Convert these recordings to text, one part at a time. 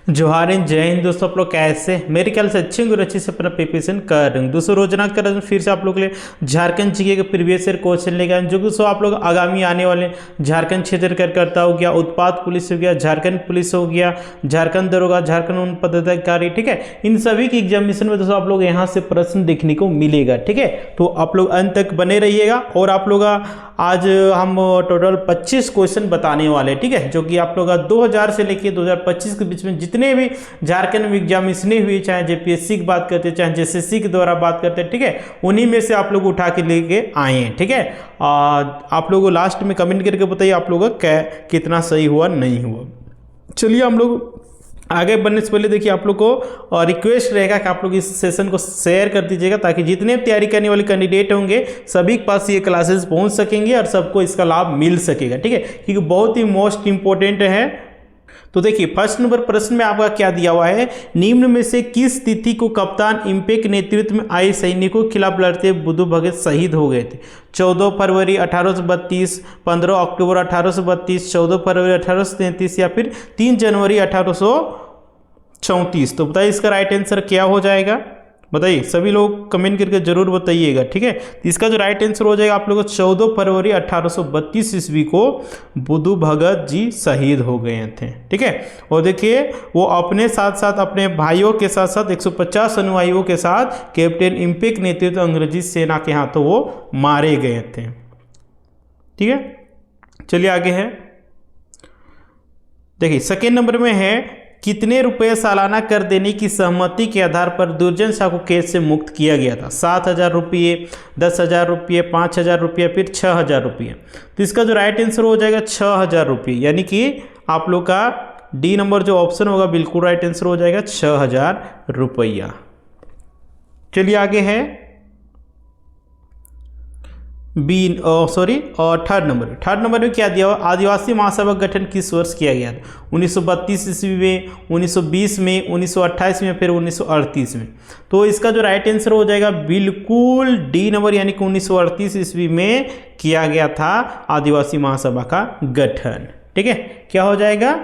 जोहार हिंद, जय हिंद दोस्तों। आप लोग कैसे? मेरे ख्याल से अच्छे और अच्छे से अपना प्रिपरेशन कर रहे हैं दोस्तों। रोजाना कर फिर से आप लोग के लिए झारखंड जीके के प्रीवियस ईयर क्वेश्चन लेकर आए, जो कि दोस्तों आप लोग आगामी आने वाले झारखंड क्षेत्र कार्यकर्ता हो गया, उत्पाद पुलिस हो गया, झारखंड पुलिस हो गया, झारखंड दरोगा, झारखंड उन पदाधिकारी, ठीक है, इन सभी की एग्जामिनेशन में दोस्तों आप लोग यहाँ से प्रश्न देखने को मिलेगा। ठीक है, तो आप लोग अंत तक बने रहिएगा। और आप लोग आज हम टोटल 25 क्वेश्चन बताने वाले, ठीक है, जो कि आप लोग 2000 से लेके 2025 के बीच में जितने भी झारखंड में एग्जामिनेशन हुई, चाहे जेपीएससी की बात करते हैं, चाहे जेएसएससी के द्वारा बात करते हैं, ठीक है, उन्हीं में से आप लोग उठा के लेके आए हैं। ठीक है, आप लोगों लास्ट में कमेंट करके बताइए आप लोगों का कितना सही हुआ नहीं हुआ। चलिए हम लोग आगे बढ़ने से पहले देखिए आप लोग को रिक्वेस्ट रहेगा कि आप लोग इस सेशन को शेयर कर दीजिएगा, ताकि जितने तैयारी करने वाले कैंडिडेट होंगे सभी के पास ये क्लासेस पहुंच सकेंगे और सबको इसका लाभ मिल सकेगा। ठीक है, क्योंकि बहुत ही मोस्ट इंपॉर्टेंट है। तो देखिए फर्स्ट नंबर प्रश्न में आपका क्या दिया हुआ है, निम्न में से किस तिथि को कप्तान इम्पे के नेतृत्व में आए सैनिकों के खिलाफ लड़ते बुद्धू भगत शहीद हो गए थे? 14 फरवरी 1832, 15 अक्टूबर 1832, 14 फरवरी 1833 या फिर 3 जनवरी 1834। तो बताइए इसका राइट आंसर क्या हो जाएगा? बताइए, सभी लोग कमेंट करके जरूर बताइएगा। ठीक है, तो इसका जो राइट आंसर हो जाएगा आप लोगों को 14 फरवरी 1832 ईस्वी को बुद्धू भगत जी शहीद हो गए थे। ठीक है, और देखिए वो अपने साथ साथ अपने भाइयों के साथ साथ 150 अनुयायियों के साथ कैप्टन इम्पे के नेतृत्व अंग्रेजी सेना के हाथों वो मारे गए थे। ठीक है, चलिए आगे है। देखिए सेकेंड नंबर में है, कितने रुपए सालाना कर देने की सहमति के आधार पर दुर्जन शाह को केस से मुक्त किया गया था? 7,000 रुपये, 10,000 रुपये, 5,000 रुपये, फिर 6,000 रुपये। तो इसका जो राइट आंसर हो जाएगा 6,000 रुपये, यानी कि आप लोग का डी नंबर जो ऑप्शन होगा बिल्कुल राइट आंसर हो जाएगा 6,000 रुपया। चलिए आगे है थर्ड नंबर में क्या दिया हुआ, आदिवासी महासभा गठन किस वर्ष किया गया था? 1932 ईस्वी में, 1920 में, 1928 में, फिर 1938 में। तो इसका जो राइट आंसर हो जाएगा बिल्कुल डी नंबर, यानी कि 1938 ईस्वी में किया गया था आदिवासी महासभा का गठन। ठीक है, क्या हो जाएगा?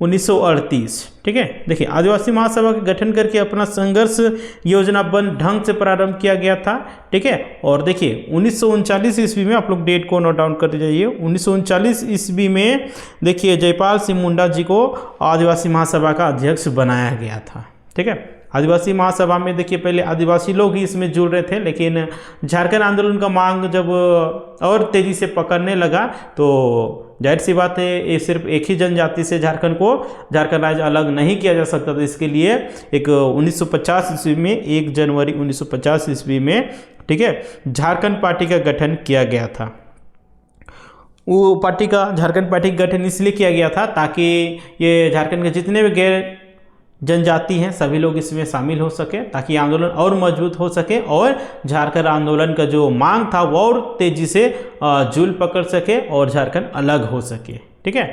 1938। ठीक है, देखिए आदिवासी महासभा का गठन करके अपना संघर्ष योजनाबद्ध ढंग से प्रारंभ किया गया था। ठीक है, और देखिए 1939 ईस्वी में आप लोग डेट को नोट डाउन करते जाइए। 1939 ईस्वी में देखिए जयपाल सिंह मुंडा जी को आदिवासी महासभा का अध्यक्ष बनाया गया था। ठीक है, आदिवासी महासभा में देखिए पहले आदिवासी लोग ही इसमें जुड़ रहे थे, लेकिन झारखंड आंदोलन का मांग जब और तेजी से पकड़ने लगा तो जाहिर सी बात है ये सिर्फ एक ही जनजाति से झारखंड राज्य अलग नहीं किया जा सकता था। इसके लिए एक 1950 ईस्वी में 1 जनवरी 1950 ईस्वी में, ठीक है, झारखंड पार्टी का गठन किया गया था। वो झारखंड पार्टी का गठन इसलिए किया गया था ताकि ये झारखंड के जितने भी गैर जनजाति हैं सभी लोग इसमें शामिल हो सके, ताकि आंदोलन और मजबूत हो सके और झारखंड आंदोलन का जो मांग था वो और तेजी से जूल पकड़ सके और झारखंड अलग हो सके। ठीक है,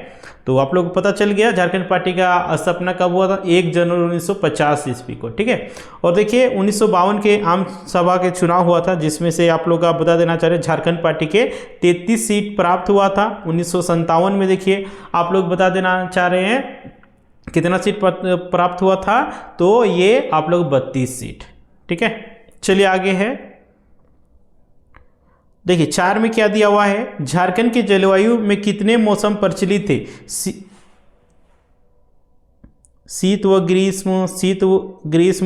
तो आप लोग को पता चल गया झारखंड पार्टी का स्थापना कब हुआ था? 1 जनवरी 1950 ईस्वी को। ठीक है, और देखिए 1952 के आम सभा के चुनाव हुआ था, जिसमें से आप लोग का बता देना चाह रहे हैं झारखंड पार्टी के 33 सीट प्राप्त हुआ था। 1957 में देखिए आप लोग बता देना चाह रहे हैं कितना सीट प्राप्त हुआ था? तो ये आप लोग 32 सीट। ठीक है, चलिए आगे है। देखिए 4 में क्या दिया हुआ है, झारखंड की जलवायु में कितने मौसम प्रचलित थे? शीत व ग्रीष्म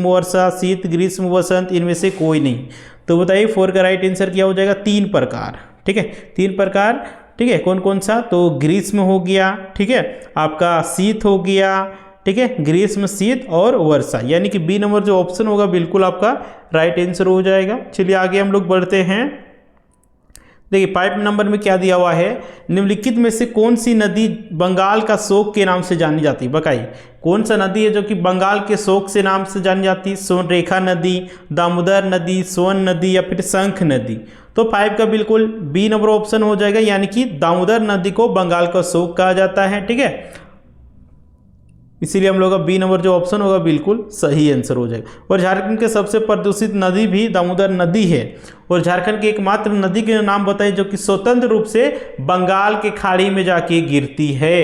वर्षा, शीत ग्रीष्म वसंत, इनमें से कोई नहीं। तो बताइए 4 का राइट आंसर क्या हो जाएगा? 3 प्रकार। ठीक है, 3 प्रकार। ठीक है, कौन कौन सा? तो ग्रीष्म हो गया, ठीक है, आपका शीत हो गया, ठीक है, ग्रीष्म, शीत और वर्षा, यानी कि बी नंबर जो ऑप्शन होगा बिल्कुल आपका राइट आंसर हो जाएगा। चलिए आगे हम लोग बढ़ते हैं। देखिए 5 नंबर में क्या दिया हुआ है, निम्नलिखित में से कौन सी नदी बंगाल का शोक के नाम से जानी जाती है? बताइए कौन सा नदी है जो कि बंगाल के शोक से नाम से जानी जाती है? सोनरेखा नदी, दामोदर नदी, सोन नदी या फिर शंख नदी? तो 5 का बिल्कुल बी नंबर ऑप्शन हो जाएगा, यानी कि दामोदर नदी को बंगाल का शोक कहा जाता है। ठीक है, इसीलिए हम लोग का बी नंबर जो ऑप्शन होगा बिल्कुल सही आंसर हो जाएगा। और झारखंड के सबसे प्रदूषित नदी भी दामोदर नदी है, और झारखंड की एकमात्र नदी के नाम बताइए जो कि स्वतंत्र रूप से बंगाल के खाड़ी में जाके गिरती है,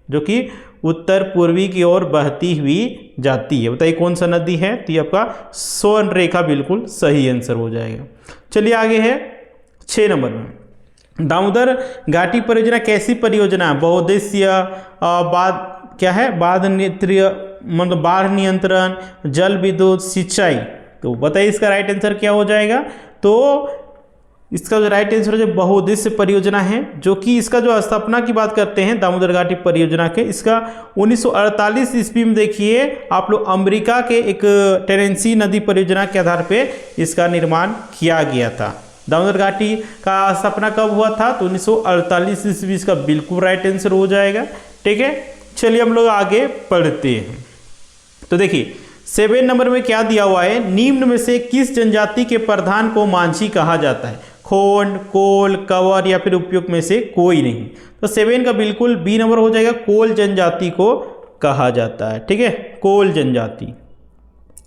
जो कि उत्तर पूर्वी की ओर बहती हुई जाती है। बताइए कौन सा नदी है? तो ये आपका स्वर्णरेखा बिल्कुल सही आंसर हो जाएगा। चलिए आगे है 6 नंबर में, दामोदर घाटी परियोजना कैसी परियोजना है? बहुउद्देशीय, बाद क्या है, बाढ़ मतलब बाढ़ नियंत्रण, जल विद्युत, सिंचाई। तो बताइए इसका राइट आंसर क्या हो जाएगा? तो इसका जो राइट आंसर है बहुउद्देश्य परियोजना है, जो कि इसका जो स्थापना की बात करते हैं दामोदर घाटी परियोजना के, इसका 1948 ईस्वी में देखिए आप लोग अमेरिका के एक टेनेंसी नदी परियोजना के आधार पे इसका निर्माण किया गया था। दामोदर घाटी का स्थापना कब हुआ था? तो 1948 ईस्वी, इसका बिल्कुल राइट आंसर हो जाएगा। ठीक है, चलिए हम लोग आगे पढ़ते हैं। तो देखिए 7 नंबर में क्या दिया हुआ है? निम्न में से किस जनजाति के प्रधान को मांझी कहा जाता है? खोंड, कोल, कंवर या फिर उपयुक्त में से कोई नहीं। तो 7 का बिल्कुल बी नंबर हो जाएगा, कोल जनजाति को कहा जाता है। ठीक है, कोल जनजाति,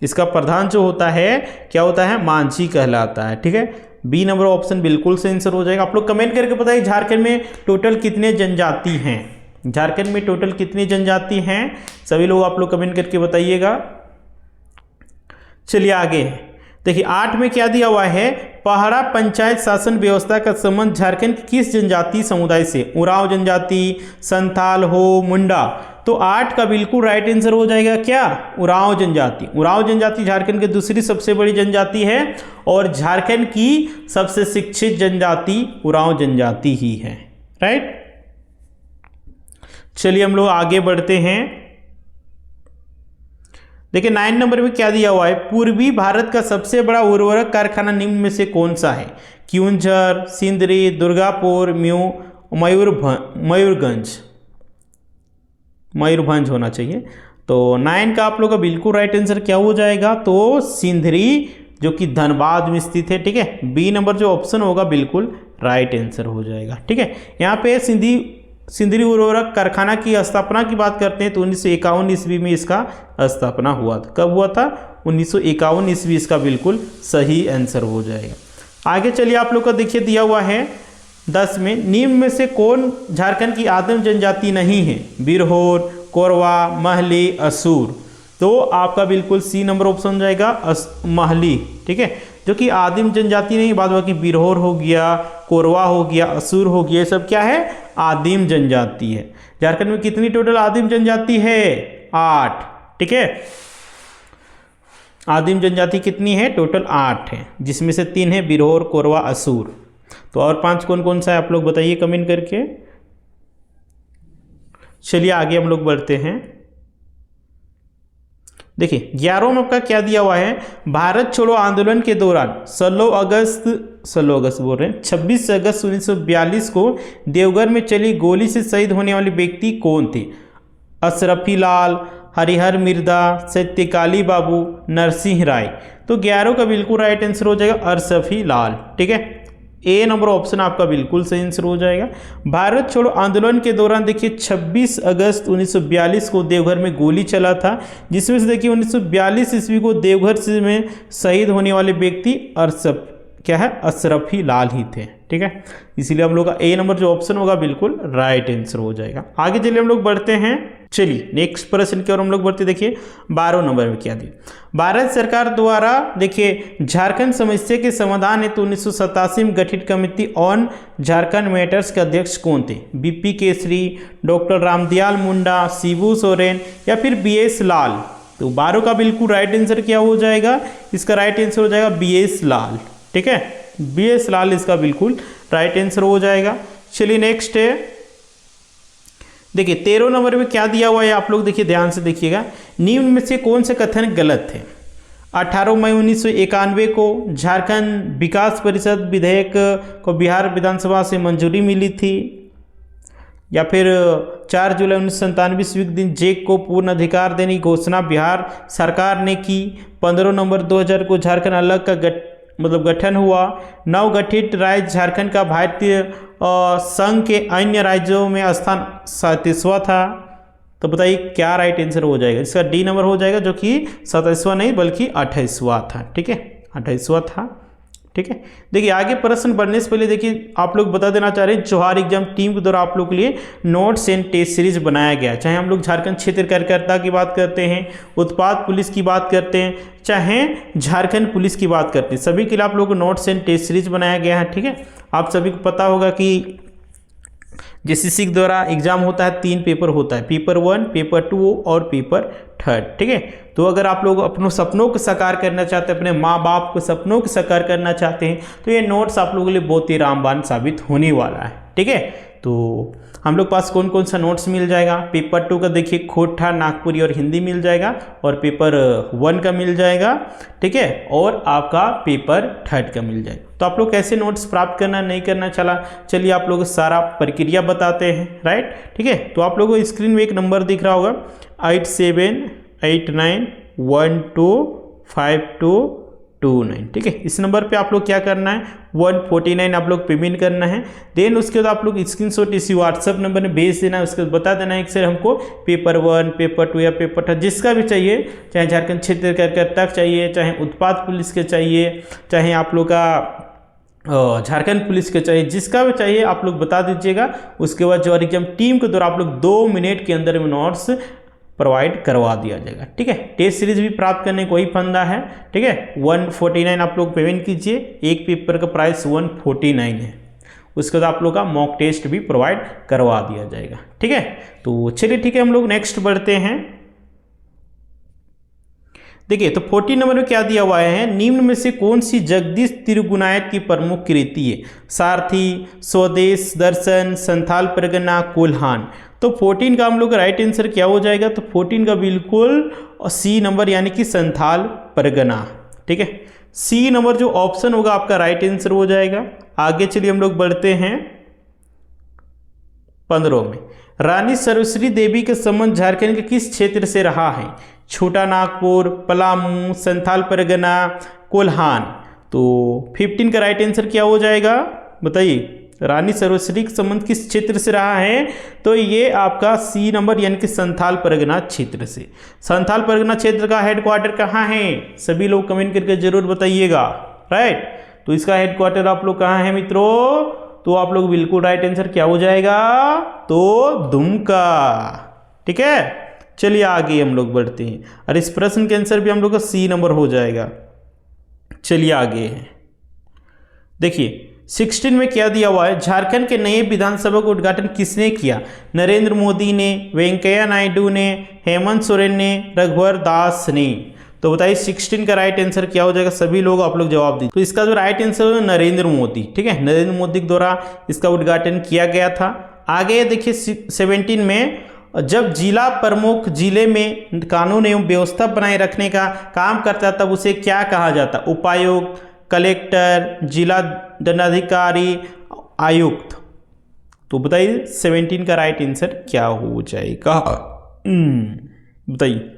इसका प्रधान जो होता है क्या होता है? मांझी कहलाता है। ठीक है, बी नंबर ऑप्शन बिल्कुल से आंसर हो जाएगा। आप लोग कमेंट करके बताइए झारखंड में टोटल कितने जनजाति हैं? झारखंड में टोटल कितनी जनजाति हैं? सभी लोग आप लोग कमेंट करके बताइएगा। चलिए आगे देखिए 8 में क्या दिया हुआ है? पहाड़ा पंचायत शासन व्यवस्था का संबंध झारखंड की किस जनजाति समुदाय से? उरांव जनजाति, संथाल, हो, मुंडा। तो 8 का बिल्कुल राइट आंसर हो जाएगा क्या? उरांव जनजाति। उरांव जनजाति झारखंड की दूसरी सबसे बड़ी जनजाति है और झारखंड की सबसे शिक्षित जनजाति उरांव जनजाति ही है। राइट, चलिए हम लोग आगे बढ़ते हैं। देखिए 9 नंबर में क्या दिया हुआ है? पूर्वी भारत का सबसे बड़ा उर्वरक कारखाना निम्न में से कौन सा है? क्यूंझर, सिंदरी, दुर्गापुर, मयूरभंज होना चाहिए। तो 9 का आप लोग का बिल्कुल राइट आंसर क्या हो जाएगा? तो सिंदरी, जो कि धनबाद में स्थित है। ठीक है, बी नंबर जो ऑप्शन होगा बिल्कुल राइट आंसर हो जाएगा। ठीक है, यहाँ पे सिंदरी उर्वरक कारखाना की स्थापना की बात करते हैं तो 1951 ईस्वी में इसका स्थापना हुआ था। कब हुआ था? 1951 ईस्वी, इसका बिल्कुल सही आंसर हो जाएगा। आगे चलिए आप लोग का देखिए दिया हुआ है 10 में, निम्न में से कौन झारखंड की आदिम जनजाति नहीं है? बिरहोर, कोरवा, महली, असुर। तो आपका बिल्कुल सी नंबर ऑप्शन हो जाएगा महली। ठीक है, जो कि आदिम जनजाति नहीं, बाद बाकी बिरहोर हो गया, कोरवा हो गया, असुर हो गया, ये सब क्या है? आदिम जनजाति है। झारखंड में कितनी टोटल आदिम जनजाति है? 8। ठीक है, आदिम जनजाति कितनी है? टोटल 8 है, जिसमें से 3 है बिरहोर, कोरवा, असुर। तो और 5 कौन कौन सा है आप लोग बताइए कमेंट करके। चलिए आगे हम लोग बढ़ते हैं। देखिए 11 नंबर का क्या दिया हुआ है? भारत छोड़ो आंदोलन के दौरान 26 अगस्त 1942 को देवघर में चली गोली से शहीद होने वाले व्यक्ति कौन थे? अशरफी लाल, हरिहर मिर्दा, सत्यकाली बाबू, नरसिंह राय। तो 11 का बिल्कुल राइट आंसर हो जाएगा अशरफी लाल। ठीक है, ए नंबर ऑप्शन आपका बिल्कुल सही आंसर हो जाएगा। भारत छोड़ो आंदोलन के दौरान देखिए 26 अगस्त 1942 को देवघर में गोली चला था, जिसमें से देखिए 1942 ईस्वी को देवघर से में शहीद होने वाले व्यक्ति अशरफी लाल ही थे। ठीक है, इसीलिए हम लोग का ए नंबर जो ऑप्शन होगा बिल्कुल राइट आंसर हो जाएगा। आगे चलिए हम लोग बढ़ते हैं। चलिए नेक्स्ट प्रश्न की ओर हम लोग बढ़ते। देखिए 12 नंबर में क्या दिया? भारत सरकार द्वारा देखिए झारखंड समस्या के समाधान हेतु 1987 में गठित कमेटी ऑन झारखंड मैटर्स के अध्यक्ष कौन थे? बीपी केसरी, डॉक्टर रामदयाल मुंडा, शिबू सोरेन या फिर बीएस लाल। तो 12 का बिल्कुल राइट आंसर क्या हो जाएगा? इसका राइट आंसर हो जाएगा बीएस लाल। ठीक है, बीएस लाल इसका बिल्कुल राइट आंसर हो जाएगा। चलिए नेक्स्ट है, देखिए 13 नंबर में क्या दिया हुआ है आप लोग देखिए ध्यान से देखिएगा। निम्न में से कौन से कथन गलत है? 18 मई 1991 को झारखंड विकास परिषद विधेयक को बिहार विधानसभा से मंजूरी मिली थी, या फिर 4 जुलाई 1997 ईस्वी के दिन जेक को पूर्ण अधिकार देने की घोषणा बिहार सरकार ने की। 15 नवंबर 2000 को झारखंड अलग का गठन हुआ। नवगठित राज्य झारखंड का भारतीय संघ के अन्य राज्यों में स्थान 37वां था। तो बताइए क्या राइट आंसर हो जाएगा? इसका डी नंबर हो जाएगा, जो कि 27वां नहीं बल्कि 28वां था। ठीक है, 28वां था। ठीक है। देखिए आगे प्रश्न बढ़ने से पहले देखिए आप लोग बता देना चाह रहे हैं, जौहर एग्जाम टीम के द्वारा आप लोग के लिए नोट्स एंड टेस्ट सीरीज बनाया गया है। चाहे हम लोग झारखंड क्षेत्र कार्यकर्ता की बात करते हैं, उत्पाद पुलिस की बात करते हैं, चाहे झारखंड पुलिस की बात करते हैं, सभी के लिए आप लोग को नोट्स एंड टेस्ट सीरीज बनाया गया है। ठीक है, आप सभी को पता होगा कि जेसीसी के द्वारा एग्जाम होता है, 3 पेपर होता है, पेपर 1, पेपर 2 और पेपर 3। ठीक है, तो अगर आप लोग अपने सपनों को साकार करना चाहते हैं, अपने माँ बाप को सपनों को साकार करना चाहते हैं, तो ये नोट्स आप लोगों के लिए बहुत ही रामबाण साबित होने वाला है। ठीक है, तो हम लोग पास कौन कौन सा नोट्स मिल जाएगा। पेपर 2 का देखिए खोटा, नागपुरी और हिंदी मिल जाएगा, और पेपर 1 का मिल जाएगा। ठीक है, और आपका पेपर 3 का मिल जाएगा। तो आप लोग कैसे नोट्स प्राप्त करना नहीं करना चलिए आप लोग सारा प्रक्रिया बताते हैं। राइट, ठीक है, तो आप लोगों को स्क्रीन में एक नंबर दिख रहा होगा 8789125229। ठीक है, इस नंबर पे आप लोग क्या करना है, 149 आप लोग पेमेंट करना है। देन उसके बाद आप लोग स्क्रीनशॉट इसी व्हाट्सअप नंबर में भेज देना है। उसके बाद बता देना है कि सर हमको पेपर 1, पेपर 2 या पेपर 3 जिसका भी चाहिए, चाहे झारखंड क्षेत्र कार्यकर्ता चाहिए, चाहे उत्पाद पुलिस के चाहिए, चाहे आप लोग का झारखंड पुलिस के चाहिए, जिसका भी चाहिए आप लोग बता दीजिएगा। उसके बाद जो एग्जाम टीम के द्वारा आप लोग 2 मिनट के अंदर में नोट्स प्रोवाइड करवा दिया जाएगा। ठीक है, टेस्ट सीरीज भी प्राप्त करने को ही फंदा है। ठीक है, 149 आप लोग पेमेंट कीजिए, एक पेपर का प्राइस 149 है। उसके बाद आप लोग का मॉक टेस्ट भी प्रोवाइड करवा दिया जाएगा। ठीक है, तो चलिए ठीक है, हम लोग नेक्स्ट बढ़ते हैं। देखिए तो 14 नंबर में क्या दिया हुआ है, निम्न में से कौन सी जगदीश तिरुगुनायत की प्रमुख कृति है। सारथी, स्वदेश दर्शन, संथाल परगना, कोल्हान। तो 14 का हम लोग का राइट आंसर क्या हो जाएगा, तो 14 का बिल्कुल सी नंबर यानी कि संथाल परगना। ठीक है, सी नंबर जो ऑप्शन होगा आपका राइट आंसर हो जाएगा। आगे चलिए हम लोग बढ़ते हैं 15 में। रानी सर्वश्री देवी का संबंध झारखंड के किस क्षेत्र से रहा है। छोटा नागपुर, पलामू, संथाल परगना, कोल्हान। तो 15 का राइट आंसर क्या हो जाएगा बताइए, रानी सर्वश्री का संबंध किस क्षेत्र से रहा है, तो ये आपका सी नंबर यानी कि संथाल परगना क्षेत्र से। संथाल परगना क्षेत्र का हेडक्वार्टर कहाँ है, सभी लोग कमेंट करके जरूर बताइएगा। राइट, तो इसका हेडक्वार्टर आप लोग कहाँ है मित्रों, तो आप लोग बिल्कुल राइट आंसर क्या हो जाएगा, तो दुमका। ठीक है, चलिए आगे हम लोग बढ़ते हैं, और इस प्रश्न के आंसर भी हम लोग का सी नंबर हो जाएगा। चलिए आगे देखिए 16 में क्या दिया हुआ है, झारखंड के नए विधानसभा का उद्घाटन किसने किया। नरेंद्र मोदी ने, वेंकैया नायडू ने, हेमंत सोरेन ने, रघुवर दास ने। तो बताइए 16 का राइट आंसर क्या हो जाएगा, सभी लोग आप लोग जवाब दीजिए। तो इसका जो राइट आंसर है नरेंद्र मोदी। ठीक है, नरेंद्र मोदी के द्वारा इसका उद्घाटन किया गया था। आगे देखिए 17 में, जब जिला प्रमुख जिले में कानून एवं व्यवस्था बनाए रखने का काम करता तब उसे क्या कहा जाता, उपायुक्त, कलेक्टर, जिला दंडाधिकारी, आयुक्त। तो बताइए 17 का राइट आंसर क्या हो जाएगा, बताइए।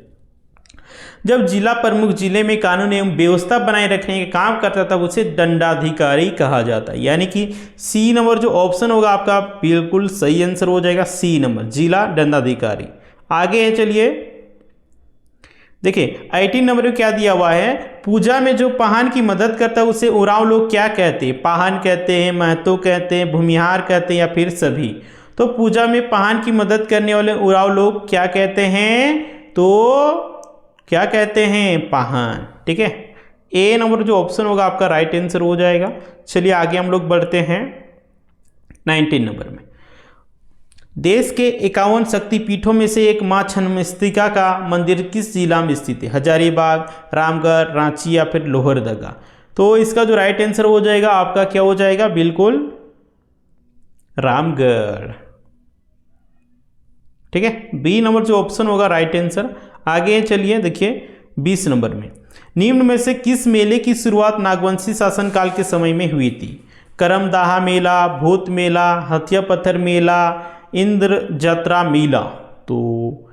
जब जिला प्रमुख जिले में कानून एवं व्यवस्था बनाए रखने का काम करता तब उसे दंडाधिकारी कहा जाता है, यानी कि सी नंबर जो ऑप्शन होगा आपका बिल्कुल सही आंसर हो जाएगा, सी नंबर जिला दंडाधिकारी। आगे है चलिए देखिए 18 नंबर में क्या दिया हुआ है, पूजा में जो पाहन की मदद करता है उसे उरांव लोग क्या कहते हैं। पाहन कहते हैं, महतो कहते हैं, भूमिहार कहते हैं, या फिर सभी। तो पूजा में पाहन की मदद करने वाले उरांव लोग क्या कहते हैं, तो क्या कहते हैं, पाहन। ठीक है, ए नंबर जो ऑप्शन होगा आपका राइट आंसर हो जाएगा। चलिए आगे हम लोग बढ़ते हैं 19 नंबर में। देश के 51 शक्तिपीठों में से एक मां छिन्नमस्तिका का मंदिर किस जिला में स्थित है। हजारीबाग, रामगढ़, रांची, या फिर लोहरदगा। तो इसका जो राइट आंसर हो जाएगा आपका क्या हो जाएगा, बिल्कुल रामगढ़। ठीक है, बी नंबर जो ऑप्शन होगा राइट आंसर। आगे चलिए देखिए 20 नंबर में, निम्न में से किस मेले की शुरुआत नागवंशी शासनकाल के समय में हुई थी। करमदाहा मेला, भूत मेला, हथिया पत्थर मेला, इंद्र जत्रा मेला। तो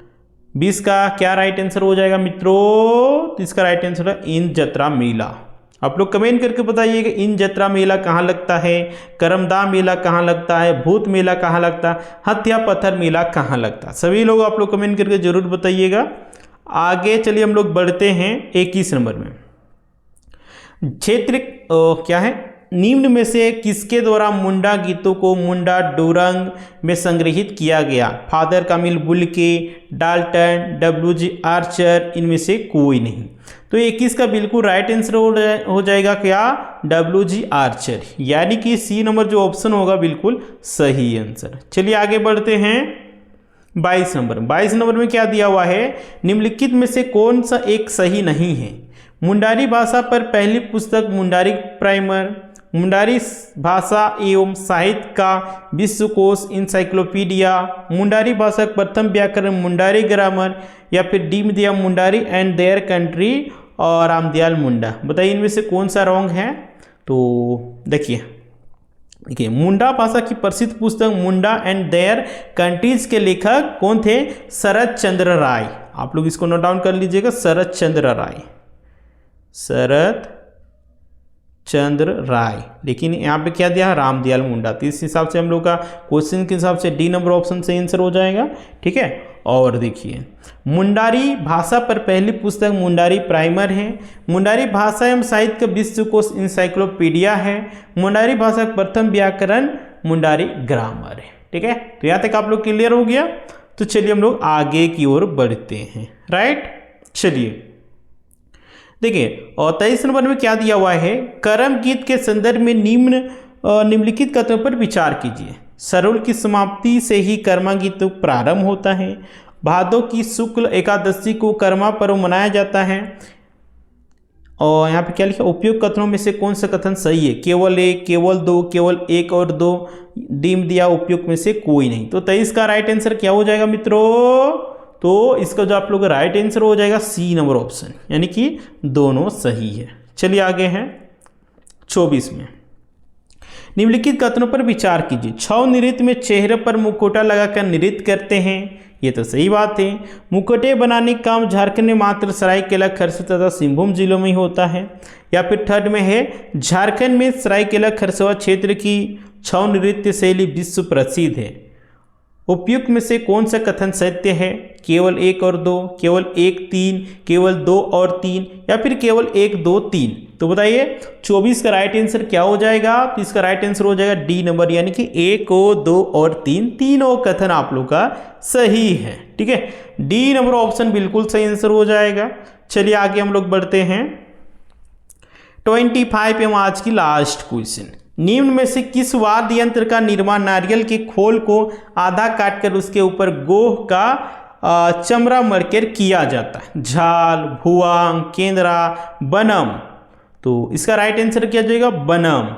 20 का क्या राइट आंसर हो जाएगा मित्रों, तो इसका राइट आंसर है इंद्र जत्रा मेला। आप लोग कमेंट करके बताइएगा इंद्र जत्रा मेला कहाँ लगता है, करमदाह मेला कहाँ लगता है, भूत मेला कहाँ लगता है, हथिया पत्थर मेला कहाँ लगता है। सभी लोग आप लोग कमेंट करके जरूर बताइएगा। आगे चलिए हम लोग बढ़ते हैं 21 नंबर में। क्षेत्र क्या है, निम्न में से किसके द्वारा मुंडा गीतों को मुंडा डोरंग में संग्रहित किया गया? फादर कामिल बुल्के, डाल्टन, WG आर्चर, इनमें से कोई नहीं। तो 21 का बिल्कुल राइट आंसर हो जाएगा क्या? WG आर्चर, यानी कि सी नंबर जो ऑप्शन होगा बिल्कुल सही आंसर। चलिए आगे बढ़ते हैं 22 नंबर। 22 नंबर में क्या दिया हुआ है? निम्नलिखित में से कौन सा एक सही नहीं है? मुंडारी भाषा पर पहली पुस्तक मुंडारी प्राइमर, मुंडारी भाषा एवं साहित्य का विश्वकोश इंसाइक्लोपीडिया, मुंडारी भाषा का प्रथम व्याकरण मुंडारी ग्रामर, या फिर डी में दिया मुंडारी एंड देयर कंट्री और रामदयाल मुंडा। बताइए इनमें से कौन सा रॉन्ग है? तो देखिए मुंडा भाषा की प्रसिद्ध पुस्तक मुंडा एंड देयर कंट्रीज के लेखक कौन थे? शरद चंद्र राय। आप लोग इसको नोट डाउन कर लीजिएगा, शरद चंद्र राय, शरद चंद्र राय। लेकिन यहाँ पे क्या दिया है? रामदयाल मुंडा। तो इस हिसाब से हम लोग का क्वेश्चन के हिसाब से डी नंबर ऑप्शन से आंसर हो जाएगा। ठीक है, और देखिए मुंडारी भाषा पर पहली पुस्तक मुंडारी प्राइमर है, मुंडारी भाषा एवं साहित्य का विश्वकोश इंसाइक्लोपीडिया है, मुंडारी भाषा का प्रथम व्याकरण मुंडारी ग्रामर है। ठीक है, तो यहाँ तक आप लोग क्लियर हो गया। तो चलिए हम लोग आगे की ओर बढ़ते हैं। राइट, चलिए देखिए और 23 नंबर में क्या दिया हुआ है? कर्म गीत के संदर्भ में निम्नलिखित कथनों पर विचार कीजिए। सरोल की समाप्ति से ही कर्मा गीत प्रारंभ होता है, भादों की शुक्ल एकादशी को कर्मा पर्व मनाया जाता है, और यहाँ पे क्या लिखा? उपयुक्त कथनों में से कौन सा कथन सही है? केवल एक, केवल दो, केवल एक और दो, डी में दिया उपयुक्त में से कोई नहीं। तो 23 का राइट आंसर क्या हो जाएगा मित्रों? तो इसका जो आप लोग का राइट आंसर हो जाएगा सी नंबर ऑप्शन, यानी कि दोनों सही है। चलिए आगे हैं 24 में। निम्नलिखित कथनों पर विचार कीजिए। छौ नृत्य में चेहरे पर मुखौटा लगाकर नृत्य करते हैं, ये तो सही बात है। मुखौटे बनाने का काम झारखंड में मात्र सरायकेला खरसावां तथा सिंहभूम जिलों में ही होता है। या फिर थर्ड में है झारखंड में सरायकेला खरसावां क्षेत्र की छौ नृत्य शैली विश्व प्रसिद्ध है। उपयुक्त में से कौन सा कथन सत्य है? केवल एक और दो, केवल एक तीन, केवल दो और तीन, या फिर केवल एक दो तीन। तो बताइए 24 का राइट आंसर क्या हो जाएगा? तो इसका राइट आंसर हो जाएगा डी नंबर, यानी कि एक और दो और तीन, तीनों कथन आप लोग का सही है। ठीक है, डी नंबर ऑप्शन बिल्कुल सही आंसर हो जाएगा। चलिए आगे हम लोग बढ़ते हैं 25 एवं आज की लास्ट क्वेश्चन। निम्न में से किस वाद्य यंत्र का निर्माण नारियल के खोल को आधा काटकर उसके ऊपर गोह का चमड़ा मरकर किया जाता है? झाल, भुआंग, केंद्रा, बनम। तो इसका राइट आंसर क्या जाएगा? बनम।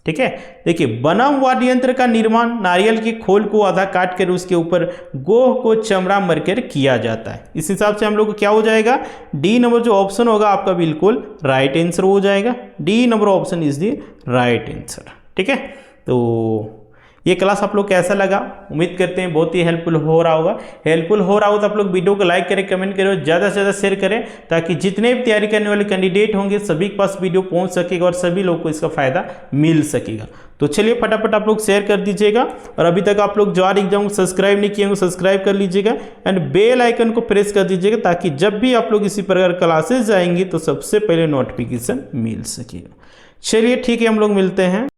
ठीक है, देखिए बनम वाद्य यंत्र का निर्माण नारियल के खोल को आधा काट कर उसके ऊपर गोह को चमड़ा मरकर किया जाता है। इस हिसाब से हम लोग को क्या हो जाएगा? डी नंबर जो ऑप्शन होगा आपका बिल्कुल राइट आंसर हो जाएगा। D number option is the right answer. ठीक है, तो ये क्लास आप लोग कैसा लगा? उम्मीद करते हैं बहुत ही हेल्पफुल हो रहा होगा। हेल्पफुल हो रहा हो तो आप लोग वीडियो को लाइक करें, कमेंट करें और ज़्यादा से ज़्यादा शेयर करें, ताकि जितने भी तैयारी करने वाले कैंडिडेट होंगे सभी के पास वीडियो पहुंच सकेगा और सभी लोग को इसका फ़ायदा मिल सकेगा। तो चलिए फटाफट आप लोग शेयर कर दीजिएगा, और अभी तक आप लोग ज्वार एग्जाम को सब्सक्राइब नहीं किए होंगे सब्सक्राइब कर लीजिएगा एंड बेल आइकन को प्रेस कर दीजिएगा, ताकि जब भी आप लोग इसी प्रकार क्लासेस जाएंगे तो सबसे पहले नोटिफिकेशन मिल सकेगा। चलिए ठीक है, हम लोग मिलते हैं।